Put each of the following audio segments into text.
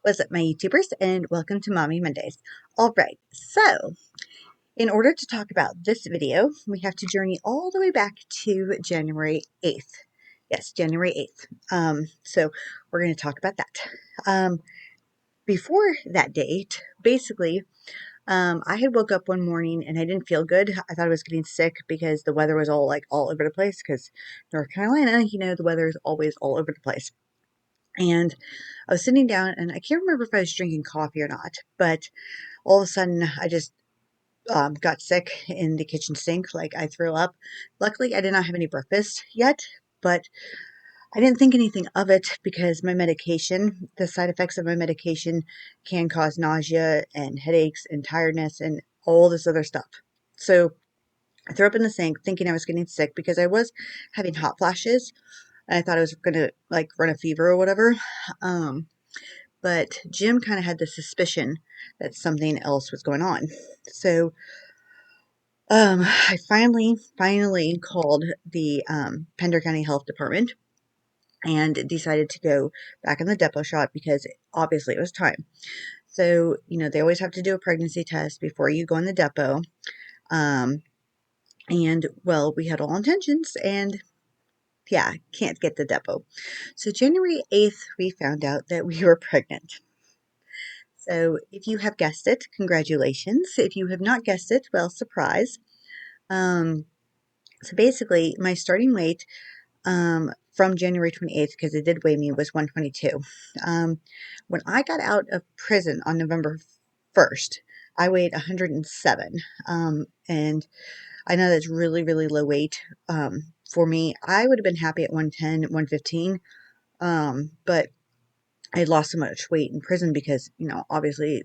What's up, my YouTubers, and welcome to Mommy Mondays. All right, so in order to talk about this video, we have to journey all the way back to January 8th. Yes, January 8th. So we're going to talk about that. Before that date, basically, I had woke up one morning and I didn't feel good. I thought I was getting sick because the weather was all over the place. Because North Carolina, the weather is always all over the place. And I was sitting down, and I can't remember if I was drinking coffee or not, but all of a sudden I just got sick in the kitchen sink. Like, I threw up. Luckily, I did not have any breakfast yet, but I didn't think anything of it because the side effects of my medication can cause nausea and headaches and tiredness and all this other stuff. So I threw up in the sink thinking I was getting sick because I was having hot flashes. And I thought I was going to run a fever or whatever. But Jim kind of had the suspicion that something else was going on. So I finally called the Pender County Health Department and decided to go back in the depot shot because obviously it was time. So, they always have to do a pregnancy test before you go in the depot. And, well, we had all intentions and yeah, can't get the depot. So January 8th, we found out that we were pregnant. So if you have guessed it, congratulations. If you have not guessed it, well, surprise. Um, so basically, my starting weight from January 28th, because it did weigh me, was 122. When I got out of prison on November 1st, I weighed 107. And I know that's really, really low weight for me. I would have been happy at 110, 115. But I had lost so much weight in prison because, obviously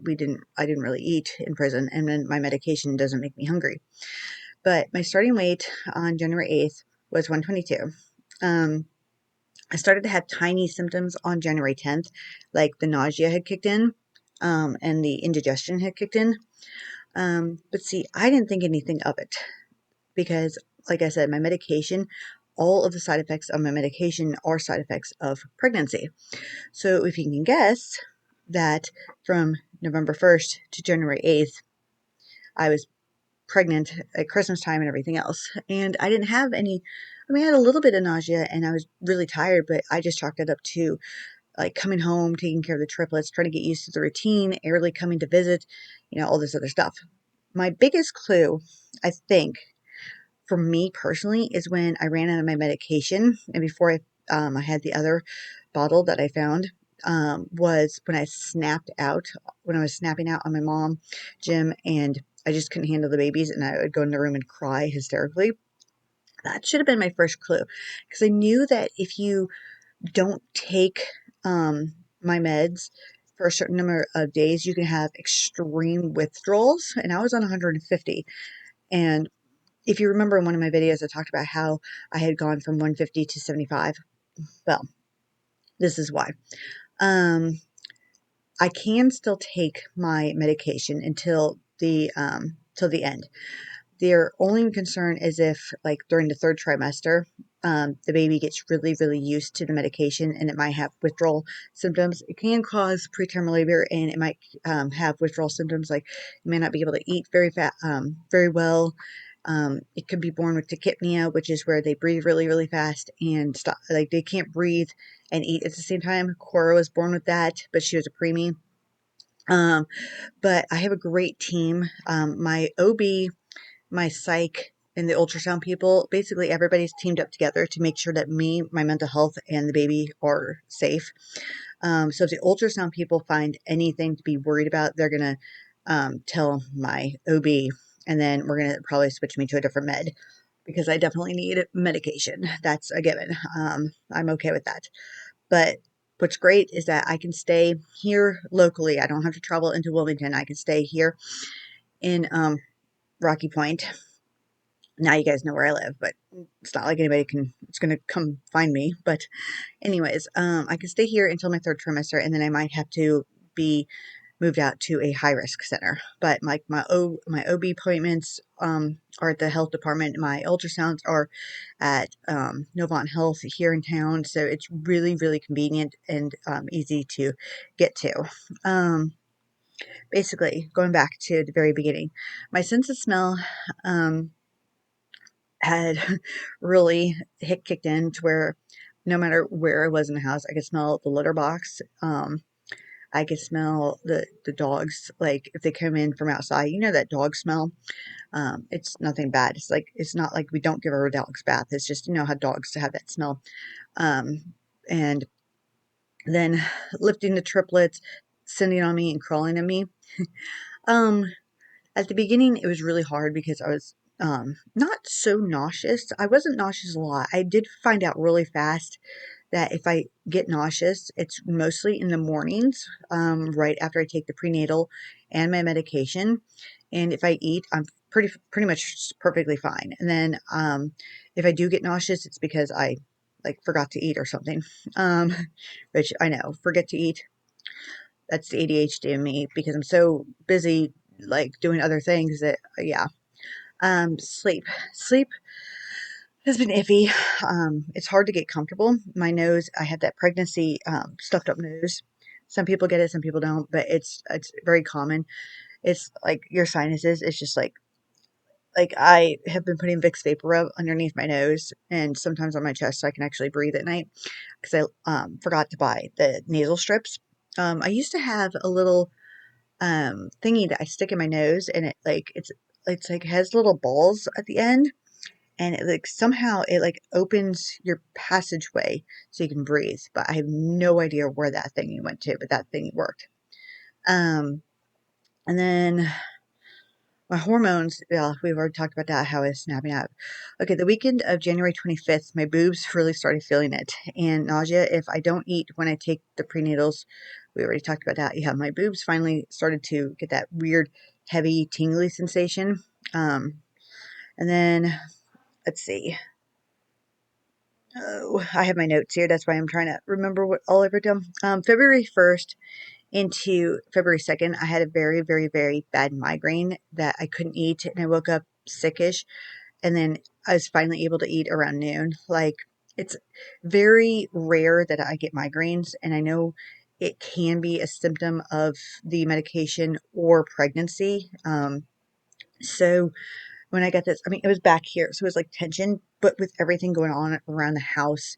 I didn't really eat in prison, and then my medication doesn't make me hungry. But my starting weight on January 8th was 122. I started to have tiny symptoms on January 10th, like the nausea had kicked in, and the indigestion had kicked in. But see, I didn't think anything of it because, like I said, all of the side effects of my medication are side effects of pregnancy. So if you can guess that from November 1st to January 8th, I was pregnant at Christmas time and everything else. And I didn't have I had a little bit of nausea and I was really tired, but I just chalked it up to coming home, taking care of the triplets, trying to get used to the routine, Airly coming to visit, all this other stuff. My biggest clue, I think, for me personally, is when I ran out of my medication, and before I had the other bottle that I found, was when I snapped out, when I was snapping out on my mom, Jim, and I just couldn't handle the babies, and I would go in the room and cry hysterically. That should have been my first clue, because I knew that if you don't take my meds for a certain number of days, you can have extreme withdrawals, and I was on 150. And if you remember in one of my videos, I talked about how I had gone from 150 to 75. Well, this is why. I can still take my medication till the end. Their only concern is if, like, during the third trimester, the baby gets really, really used to the medication and it might have withdrawal symptoms. It can cause preterm labor, and it might have withdrawal symptoms, like you may not be able to eat very well. It could be born with tachypnea, which is where they breathe really, really fast and stop, like they can't breathe and eat at the same time. Cora was born with that, but she was a preemie. But I have a great team. My OB, my psych, and the ultrasound people, basically everybody's teamed up together to make sure that me, my mental health, and the baby are safe. So if the ultrasound people find anything to be worried about, they're going to tell my OB, and then we're going to probably switch me to a different med because I definitely need medication. That's a given. I'm okay with that. But what's great is that I can stay here locally. I don't have to travel into Wilmington. I can stay here in Rocky Point. Now you guys know where I live, but it's not like it's going to come find me. But anyways, I can stay here until my third trimester, and then I might have to be moved out to a high risk center. But like my OB appointments are at the health department. My ultrasounds are at Novant Health here in town, so it's really really convenient and easy to get to. Basically, going back to the very beginning, my sense of smell had really kicked in to where no matter where I was in the house, I could smell the litter box. I could smell the dogs, like if they come in from outside, you know that dog smell. It's nothing bad. It's not like we don't give our dogs bath. It's just how dogs have that smell. And then lifting the triplets, sitting on me and crawling on me. Um, at the beginning, it was really hard because I was not so nauseous. I wasn't nauseous a lot. I did find out really fast that if I get nauseous, it's mostly in the mornings, right after I take the prenatal and my medication. And if I eat, I'm pretty much perfectly fine. And then if I do get nauseous, it's because I like forgot to eat or something. Um, which I know, forget to eat. That's the ADHD in me because I'm so busy like doing other things that yeah. Sleep has been iffy. It's hard to get comfortable. My nose, I had that pregnancy stuffed up nose. Some people get it, some people don't, but it's very common. It's like your sinuses. It's just like I have been putting Vicks Vapor Rub underneath my nose and sometimes on my chest so I can actually breathe at night because I forgot to buy the nasal strips. I used to have a little thingy that I stick in my nose and it's like has little balls at the end and it like somehow it like opens your passageway so you can breathe. But I have no idea where that thingy went to, but that thingy worked. And then my hormones, yeah, we've already talked about that, how it's snapping up. Okay, the weekend of January 25th, my boobs really started feeling it. And nausea if I don't eat when I take the prenatals. We already talked about that. Yeah, my boobs finally started to get that weird, heavy, tingly sensation. And then, let's see. Oh, I have my notes here. That's why I'm trying to remember what all I wrote down. February 1st into February 2nd, I had a very, very, very bad migraine that I couldn't eat, and I woke up sickish. And then I was finally able to eat around noon. Like, it's very rare that I get migraines, and I know it can be a symptom of the medication or pregnancy. So when I got this, I mean, it was back here, so it was like tension, but with everything going on around the house,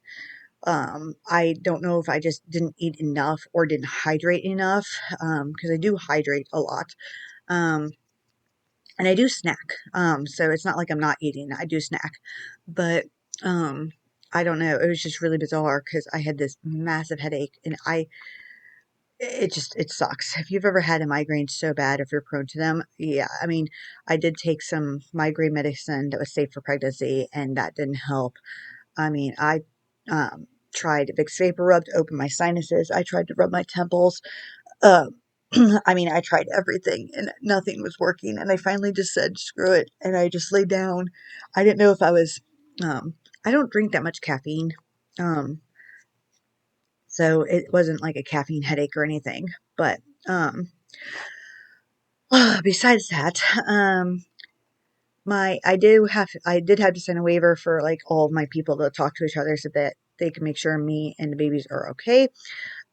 I don't know if I just didn't eat enough or didn't hydrate enough, because I do hydrate a lot. Um, and I do snack. So it's not like I'm not eating. I do snack, but um, I don't know. It was just really bizarre because I had this massive headache, and it sucks. If you've ever had a migraine so bad, if you're prone to them, yeah. I mean, I did take some migraine medicine that was safe for pregnancy, and that didn't help. I mean, I tried Vicks Vapor Rub to open my sinuses. I tried to rub my temples. Um, I mean, I tried everything and nothing was working. And I finally just said, screw it. And I just laid down. I didn't know if I was, I don't drink that much caffeine. Um, so it wasn't like a caffeine headache or anything. But besides that, I did have to send a waiver for like all of my people to talk to each other so that they can make sure me and the babies are okay.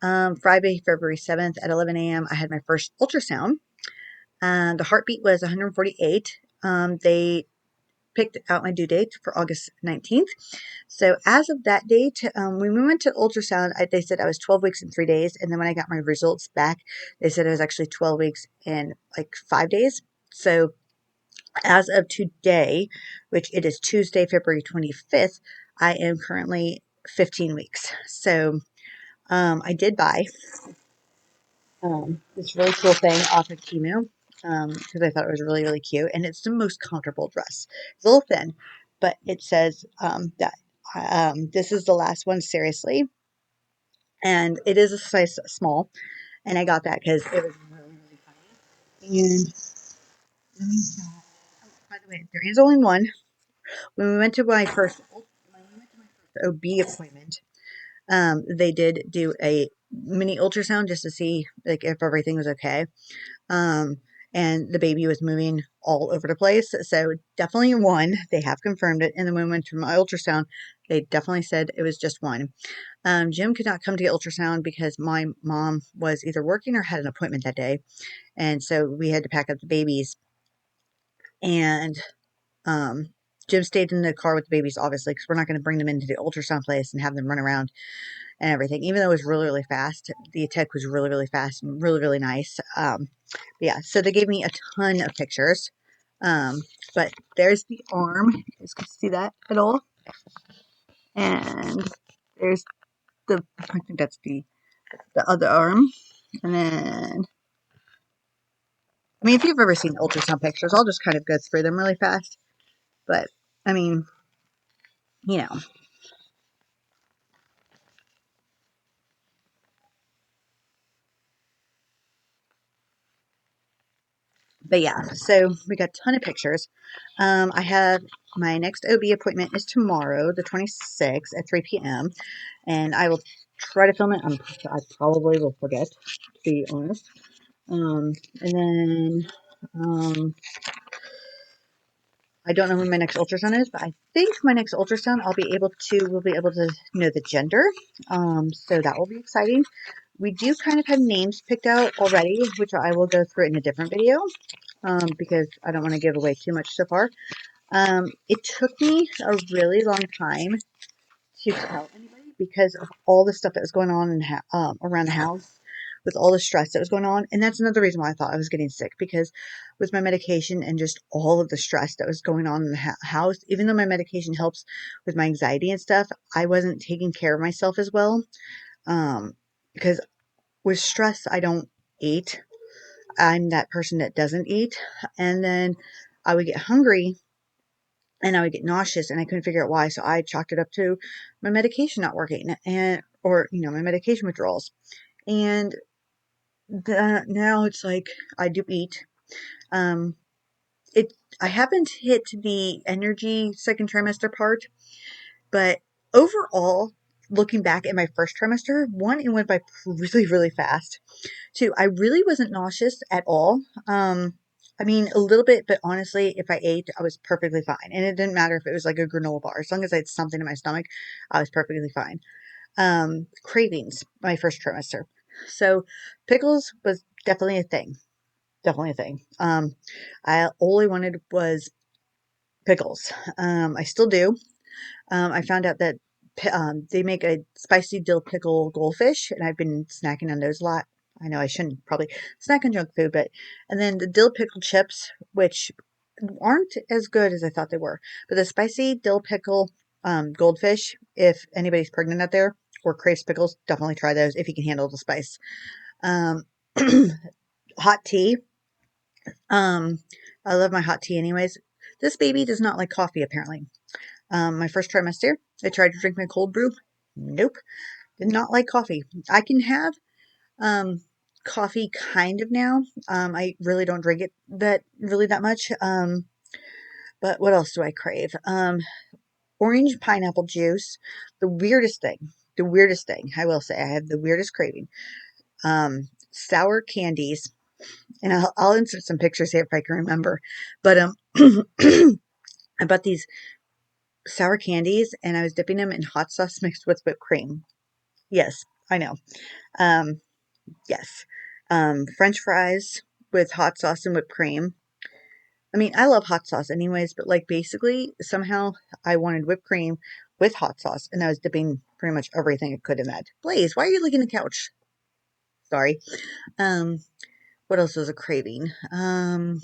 Friday, February 7th at 11 a.m., I had my first ultrasound. And the heartbeat was 148. They picked out my due date for August 19th. So as of that date, when we went to ultrasound, they said I was 12 weeks and 3 days. And then when I got my results back, they said I was actually 12 weeks and like 5 days. So as of today, which it is Tuesday, February 25th, I am currently 15 weeks. So I did buy this really cool thing off of Temu because I thought it was really, really cute. And it's the most comfortable dress. It's a little thin, but it says that this is the last one, seriously. And it is a size small. And I got that because it was really, really funny. And by the way, there is only one. When we went to my first OB appointment, they did do a mini ultrasound just to see like if everything was okay. Um, and the baby was moving all over the place. So definitely one. They have confirmed it. And then when we went to my ultrasound, they definitely said it was just one. Jim could not come to get ultrasound because my mom was either working or had an appointment that day. And so we had to pack up the babies. And um, Jim stayed in the car with the babies, obviously, because we're not going to bring them into the ultrasound place and have them run around and everything. Even though it was really, really fast, the tech was really, really fast and really, really nice. Yeah, so they gave me a ton of pictures. Um, but there's the arm. You guys can see that at all. And there's I think that's the other arm. And then, I mean, if you've ever seen ultrasound pictures, I'll just kind of go through them really fast. But, I mean, you know, but yeah, so we got a ton of pictures. I have my next OB appointment is tomorrow, the 26th at 3 p.m. And I will try to film it. I probably will forget, to be honest. And then I don't know when my next ultrasound is, but I think my next ultrasound we'll be able to know the gender. So that will be exciting. We do kind of have names picked out already, which I will go through in a different video. Because I don't want to give away too much so far. It took me a really long time to tell anybody because of all the stuff that was going on around the house with all the stress that was going on. And that's another reason why I thought I was getting sick, because with my medication and just all of the stress that was going on in the house, even though my medication helps with my anxiety and stuff, I wasn't taking care of myself as well. Because with stress, I don't eat. I'm that person that doesn't eat. And then I would get hungry and I would get nauseous and I couldn't figure out why. So I chalked it up to my medication not working or, my medication withdrawals. And now it's like I do eat. Um, it, I haven't hit the energy second trimester part, but overall, looking back at my first trimester, one, it went by really, really fast. Two, I really wasn't nauseous at all. I mean, a little bit, but honestly, if I ate, I was perfectly fine. And it didn't matter if it was like a granola bar. As long as I had something in my stomach, I was perfectly fine. Cravings, my first trimester. So pickles was definitely a thing. Definitely a thing. All I wanted was pickles. I still do. I found out that they make a spicy dill pickle goldfish, and I've been snacking on those a lot. I know I shouldn't probably snack on junk food, and then the dill pickle chips, which aren't as good as I thought they were. But the spicy dill pickle goldfish, if anybody's pregnant out there or craves pickles, definitely try those if you can handle the spice. Um, hot tea. Um, I love my hot tea anyways. This baby does not like coffee apparently. My first trimester, I tried to drink my cold brew. Nope, did not like coffee. I can have um, coffee kind of now. I really don't drink it that much. But what else do I crave? Orange pineapple juice. The weirdest thing. The weirdest thing. I will say I have the weirdest craving. Sour candies, and I'll insert some pictures here if I can remember. But I bought these sour candies, and I was dipping them in hot sauce mixed with whipped cream. Yes, I know. Um, yes. French fries with hot sauce and whipped cream. I mean, I love hot sauce anyways, but like basically somehow I wanted whipped cream with hot sauce and I was dipping pretty much everything I could in that. Blaze, why are you licking the couch? Sorry. Um, what else was a craving? I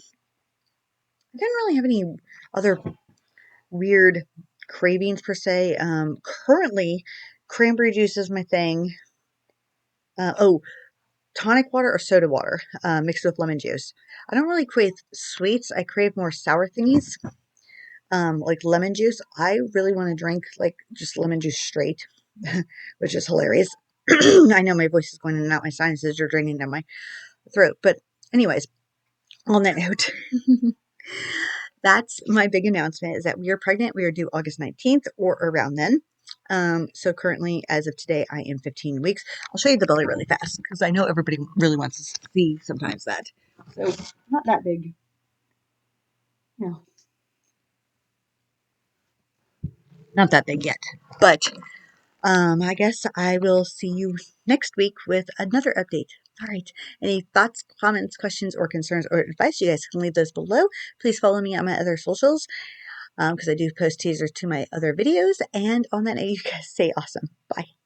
didn't really have any other weird cravings per se. Currently, cranberry juice is my thing. Oh, tonic water or soda water mixed with lemon juice. I don't really crave sweets. I crave more sour thingies, like lemon juice. I really want to drink like just lemon juice straight, which is hilarious. I know my voice is going in and out. My sinuses are draining down my throat. But anyways, on that note, that's my big announcement is that we are pregnant. We are due August 19th or around then. So currently, as of today, I am 15 weeks. I'll show you the belly really fast because I know everybody really wants to see sometimes that. So not that big. No, not that big yet. But I guess I will see you next week with another update. All right. Any thoughts, comments, questions, or concerns or advice, you guys can leave those below. Please follow me on my other socials because I do post teasers to my other videos. And on that note, you guys stay awesome. Bye.